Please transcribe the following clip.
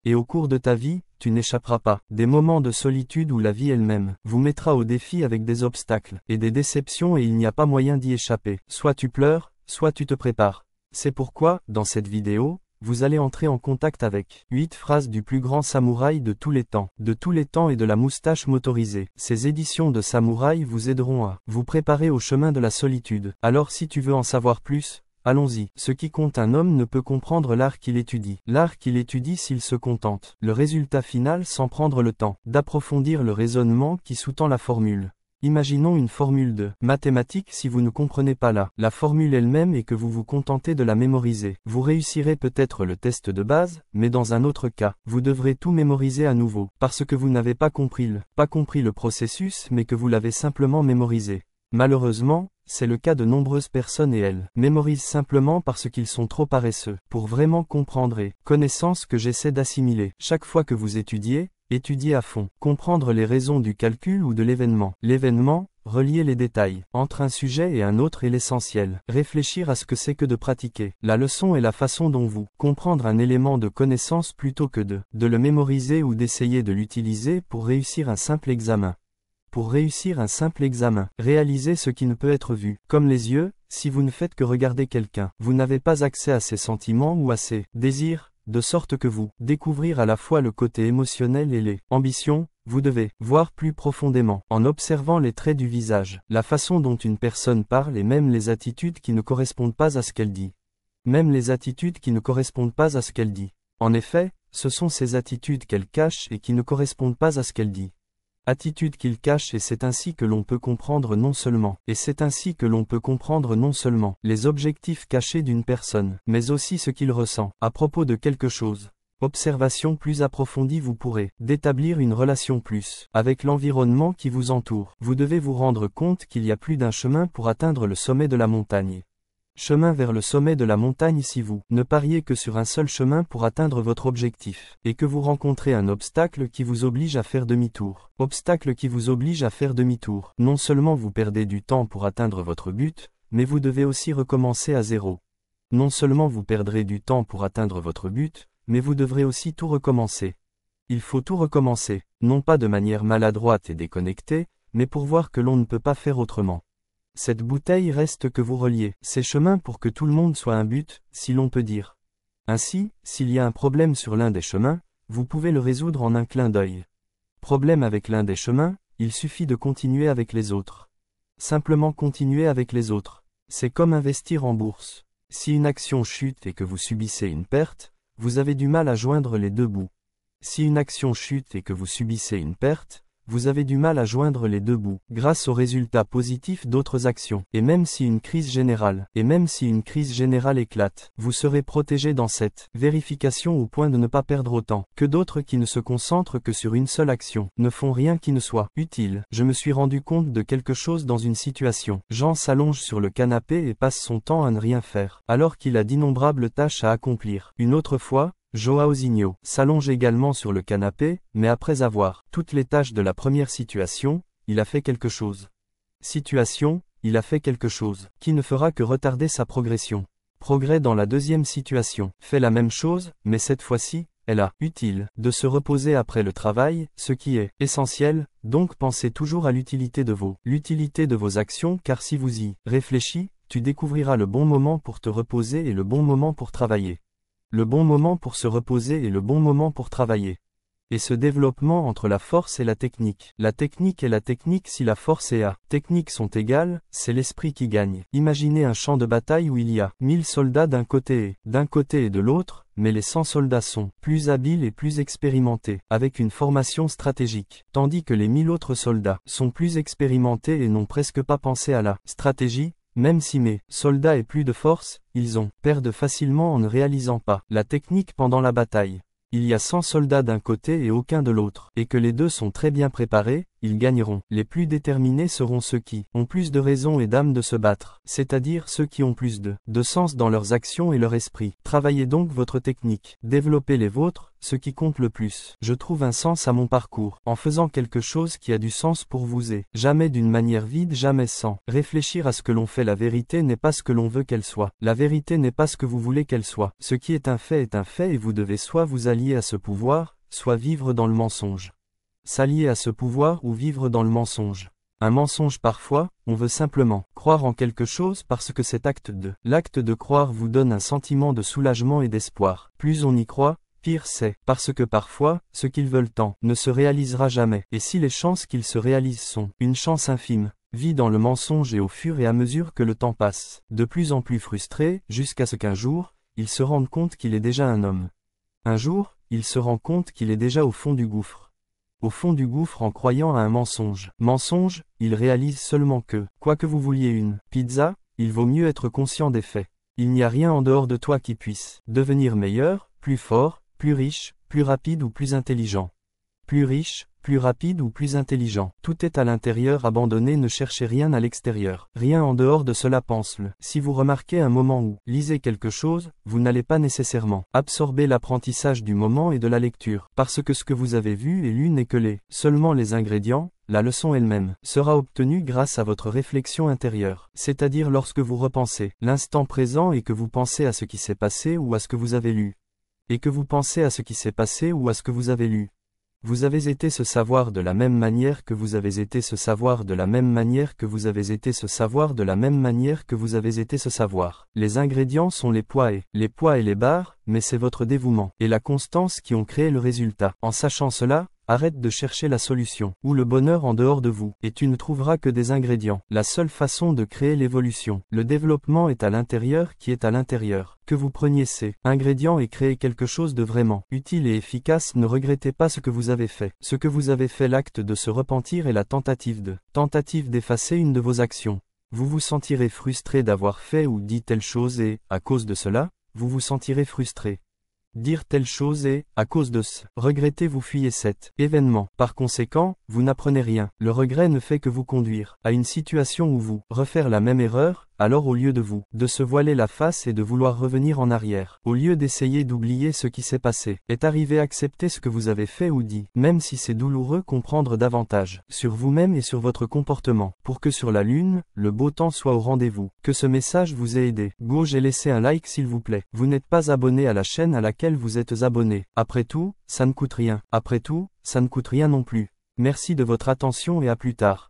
Et au cours de ta vie, tu n'échapperas pas. Des moments de solitude où la vie elle-même vous mettra au défi avec des obstacles et des déceptions et il n'y a pas moyen d'y échapper. Soit tu pleures, soit tu te prépares. C'est pourquoi, dans cette vidéo, vous allez entrer en contact avec 8 phrases du plus grand samouraï de tous les temps et de la moustache motorisée. Ces éditions de samouraï vous aideront à vous préparer au chemin de la solitude. Alors si tu veux en savoir plus, allons-y. Ce qui compte, un homme ne peut comprendre l'art qu'il étudie. L'art qu'il étudie s'il se contente. Le résultat final sans prendre le temps d'approfondir le raisonnement qui sous-tend la formule. Imaginons une formule de mathématiques si vous ne comprenez pas la formule elle-même et que vous vous contentez de la mémoriser. Vous réussirez peut-être le test de base, mais dans un autre cas, vous devrez tout mémoriser à nouveau, parce que vous n'avez pas compris le processus mais que vous l'avez simplement mémorisé. Malheureusement, c'est le cas de nombreuses personnes et elles mémorisent simplement parce qu'ils sont trop paresseux pour vraiment comprendre et connaissances que j'essaie d'assimiler. Chaque fois que vous étudiez à fond, comprendre les raisons du calcul ou de l'événement. L'événement, relier les détails entre un sujet et un autre est l'essentiel. Réfléchir à ce que c'est que de pratiquer. La leçon est la façon dont vous comprendre un élément de connaissance plutôt que de le mémoriser ou d'essayer de l'utiliser pour réussir un simple examen. Réalisez ce qui ne peut être vu. Comme les yeux, si vous ne faites que regarder quelqu'un, vous n'avez pas accès à ses sentiments ou à ses désirs, de sorte que vous découvrir à la fois le côté émotionnel et les ambitions. Vous devez voir plus profondément, en observant les traits du visage, la façon dont une personne parle et même les attitudes qui ne correspondent pas à ce qu'elle dit. En effet, ce sont ces attitudes qu'elle cache et qui ne correspondent pas à ce qu'elle dit. Attitude qu'il cache et c'est ainsi que l'on peut comprendre non seulement les objectifs cachés d'une personne, mais aussi ce qu'il ressent à propos de quelque chose. Observation plus approfondie, vous pourrez d'établir une relation plus avec l'environnement qui vous entoure. Vous devez vous rendre compte qu'il y a plus d'un chemin pour atteindre le sommet de la montagne. Chemin vers le sommet de la montagne si vous ne pariez que sur un seul chemin pour atteindre votre objectif, et que vous rencontrez un obstacle qui vous oblige à faire demi-tour. Non seulement vous perdez du temps pour atteindre votre but, mais vous devez aussi recommencer à zéro. Non seulement vous perdrez du temps pour atteindre votre but, mais vous devrez aussi tout recommencer. Il faut tout recommencer, non pas de manière maladroite et déconnectée, mais pour voir que l'on ne peut pas faire autrement. Cette bouteille reste que vous reliez ces chemins pour que tout le monde soit un but, si l'on peut dire. Ainsi, s'il y a un problème sur l'un des chemins, vous pouvez le résoudre en un clin d'œil. Problème avec l'un des chemins, il suffit de continuer avec les autres. Simplement continuer avec les autres. C'est comme investir en bourse. Si une action chute et que vous subissez une perte, vous avez du mal à joindre les deux bouts. Grâce aux résultats positifs d'autres actions. Et même si une crise générale éclate, vous serez protégé dans cette vérification au point de ne pas perdre autant que d'autres qui ne se concentrent que sur une seule action, ne font rien qui ne soit utile. Je me suis rendu compte de quelque chose dans une situation. Jean s'allonge sur le canapé et passe son temps à ne rien faire, alors qu'il a d'innombrables tâches à accomplir. Une autre fois, Joaozinho s'allonge également sur le canapé, mais après avoir toutes les tâches de la première situation, il a fait quelque chose. Qui ne fera que retarder sa progression. Progrès dans la deuxième situation. Fait la même chose, mais cette fois-ci, elle a utile de se reposer après le travail, ce qui est essentiel, donc pensez toujours à l'utilité de vos actions car si vous y réfléchis, tu découvriras le bon moment pour te reposer et le bon moment pour travailler. Le bon moment pour se reposer et le bon moment pour travailler. Et ce développement entre la force et la technique. La technique est la technique si la force et la technique sont égales, c'est l'esprit qui gagne. Imaginez un champ de bataille où il y a 1000 soldats d'un côté et de l'autre, mais les 100 soldats sont plus habiles et plus expérimentés, avec une formation stratégique, tandis que les 1000 autres soldats sont plus expérimentés et n'ont presque pas pensé à la stratégie. Même si mes soldats aient plus de force, ils perdent facilement en ne réalisant pas la technique pendant la bataille. Il y a 100 soldats d'un côté et aucun de l'autre, et que les deux sont très bien préparés, ils gagneront. Les plus déterminés seront ceux qui ont plus de raison et d'âme de se battre, c'est-à-dire ceux qui ont plus de sens dans leurs actions et leur esprit. Travaillez donc votre technique, développez les vôtres, ce qui compte le plus. Je trouve un sens à mon parcours, en faisant quelque chose qui a du sens pour vous et jamais d'une manière vide, jamais sans réfléchir à ce que l'on fait. La vérité n'est pas ce que l'on veut qu'elle soit. La vérité n'est pas ce que vous voulez qu'elle soit. Ce qui est un fait et vous devez soit vous allier à ce pouvoir, soit vivre dans le mensonge. S'allier à ce pouvoir ou vivre dans le mensonge. Un mensonge parfois, on veut simplement croire en quelque chose parce que l'acte de croire vous donne un sentiment de soulagement et d'espoir. Plus on y croit, pire c'est, parce que parfois, ce qu'ils veulent tant ne se réalisera jamais. Et si les chances qu'ils se réalisent sont une chance infime, vit dans le mensonge et au fur et à mesure que le temps passe, de plus en plus frustré, jusqu'à ce qu'un jour, il se rende compte qu'il est déjà un homme. Un jour, il se rend compte qu'il est déjà au fond du gouffre. Au fond du gouffre en croyant à un mensonge. Mensonge, il réalise seulement que, quoi que vous vouliez une pizza, il vaut mieux être conscient des faits. Il n'y a rien en dehors de toi qui puisse devenir meilleur, plus fort, plus riche, plus rapide ou plus intelligent. Plus riche, plus rapide ou plus intelligent. Tout est à l'intérieur. Abandonnez, ne cherchez rien à l'extérieur. Rien en dehors de cela. Pense-le. Si vous remarquez un moment où lisez quelque chose, vous n'allez pas nécessairement absorber l'apprentissage du moment et de la lecture, parce que ce que vous avez vu et lu n'est que seulement les ingrédients. La leçon elle-même sera obtenue grâce à votre réflexion intérieure, c'est-à-dire lorsque vous repensez l'instant présent et que vous pensez à ce qui s'est passé ou à ce que vous avez lu. Et que vous pensez à ce qui s'est passé ou à ce que vous avez lu. Vous avez été ce savoir de la même manière que vous avez été ce savoir de la même manière que vous avez été ce savoir de la même manière que vous avez été ce savoir. Les ingrédients sont les poids et les barres, mais c'est votre dévouement et la constance qui ont créé le résultat. En sachant cela, arrête de chercher la solution ou le bonheur en dehors de vous, et tu ne trouveras que des ingrédients. La seule façon de créer l'évolution, le développement est à l'intérieur qui est à l'intérieur. Que vous preniez ces ingrédients et créez quelque chose de vraiment utile et efficace. Ne regrettez pas ce que vous avez fait. Ce que vous avez fait, l'acte de se repentir et la tentative d'effacer une de vos actions. Vous vous sentirez frustré d'avoir fait ou dit telle chose et, à cause de cela, vous vous sentirez frustré. Dire telle chose et, à cause de ce regretter, vous fuyez cet événement. Par conséquent, vous n'apprenez rien. Le regret ne fait que vous conduire à une situation où vous refaire la même erreur. Alors au lieu de se voiler la face et de vouloir revenir en arrière, au lieu d'essayer d'oublier ce qui s'est passé, est arrivé à accepter ce que vous avez fait ou dit, même si c'est douloureux, comprendre davantage sur vous-même et sur votre comportement, pour que sur la lune, le beau temps soit au rendez-vous. Que ce message vous ait aidé. Gauche et laissez un like s'il vous plaît. Vous n'êtes pas abonné à la chaîne à laquelle vous êtes abonné. Après tout, ça ne coûte rien. Après tout, ça ne coûte rien non plus. Merci de votre attention et à plus tard.